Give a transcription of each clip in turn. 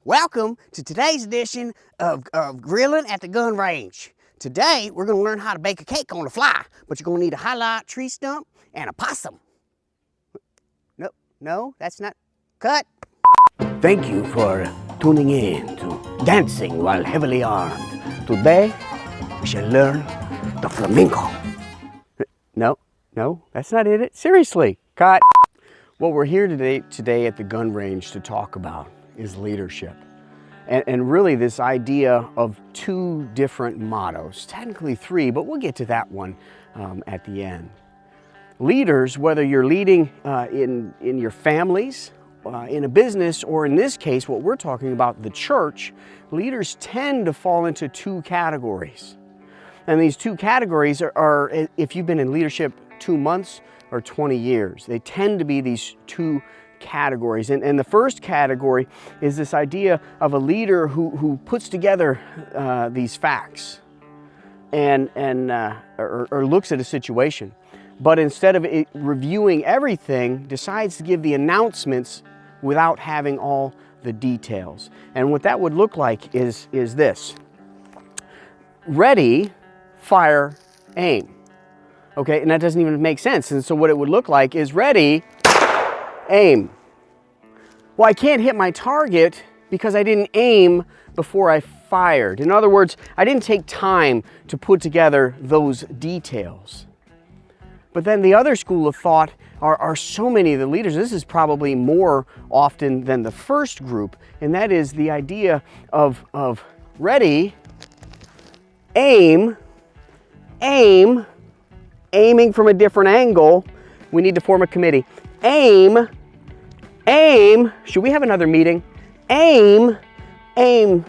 Welcome to today's edition of Grilling at the Gun Range. Today, we're going to learn how to bake a cake on the fly, but you're going to need a highlight tree stump and a possum. No, that's not. Cut. Thank you for tuning in to Dancing While Heavily Armed. Today, we shall learn the flamenco. No, that's not it. Seriously, cut. What we're here today at the gun range to talk about is leadership. And really this idea of two different mottos, technically three, but we'll get to that one at the end. Leaders, whether you're leading in your families, in a business, or in this case, what we're talking about, the church, leaders tend to fall into two categories. And these two categories are if you've been in leadership 2 months or 20 years, they tend to be these two categories. And the first category is this idea of a leader who puts together these facts or looks at a situation, but instead of reviewing everything, decides to give the announcements without having all the details. And what that would look like is this: ready, fire, aim. Okay, and that doesn't even make sense. And so what it would look like is ready, aim. Well, I can't hit my target because I didn't aim before I fired. In other words, I didn't take time to put together those details. But then the other school of thought are so many of the leaders, this is probably more often than the first group, and that is the idea of ready, aim, aiming from a different angle. We need to form a committee. Aim, should we have another meeting? Aim, and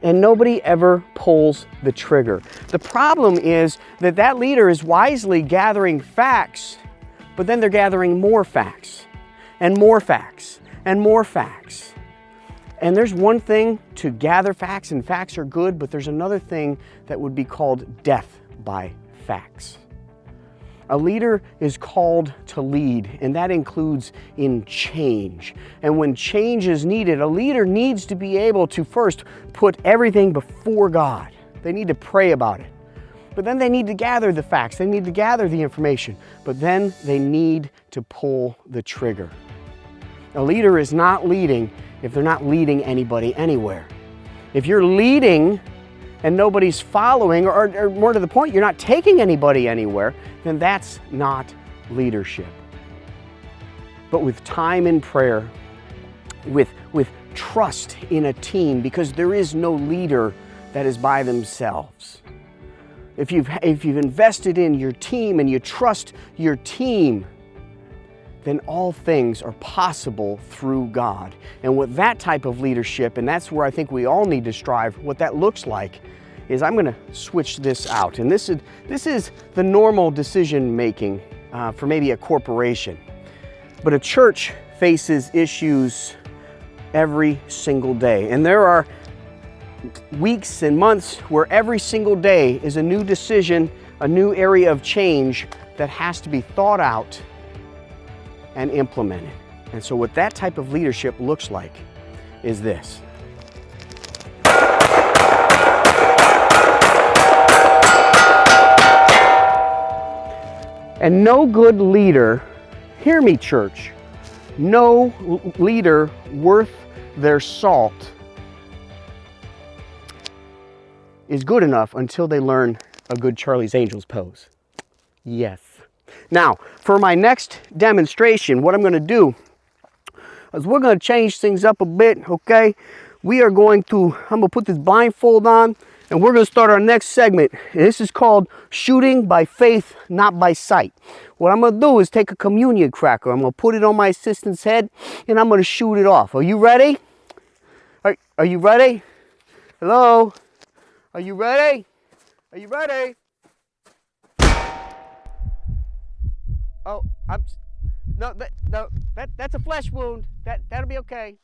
nobody ever pulls the trigger. The problem is that leader is wisely gathering facts, but then they're gathering more facts, and more facts, and more facts. And there's one thing to gather facts, and facts are good, but there's another thing that would be called death by facts. A leader is called to lead, and that includes in change. And when change is needed, a leader needs to be able to first put everything before God. They need to pray about it. But then they need to gather the facts. They need to gather the information. But then they need to pull the trigger. A leader is not leading if they're not leading anybody anywhere. If you're leading and nobody's following, or more to the point, you're not taking anybody anywhere, then that's not leadership. But with time in prayer, with trust in a team, because there is no leader that is by themselves. If you've invested in your team and you trust your team, then all things are possible through God. And with that type of leadership, and that's where I think we all need to strive, what that looks like is I'm going to switch this out. And this is the normal decision making for maybe a corporation. But a church faces issues every single day. And there are weeks and months where every single day is a new decision, a new area of change that has to be thought out and implemented. And so what that type of leadership looks like is this. And no good leader, hear me church, no leader worth their salt is good enough until they learn a good Charlie's Angels pose. Yes. Now, for my next demonstration, what I'm going to do is we're going to change things up a bit, okay? I'm going to put this blindfold on, and we're going to start our next segment. And this is called Shooting by Faith, Not by Sight. What I'm going to do is take a communion cracker. I'm going to put it on my assistant's head, and I'm going to shoot it off. Are you ready? Are you ready? Hello? Are you ready? Are you ready? Oh, that's a flesh wound. That'll be okay.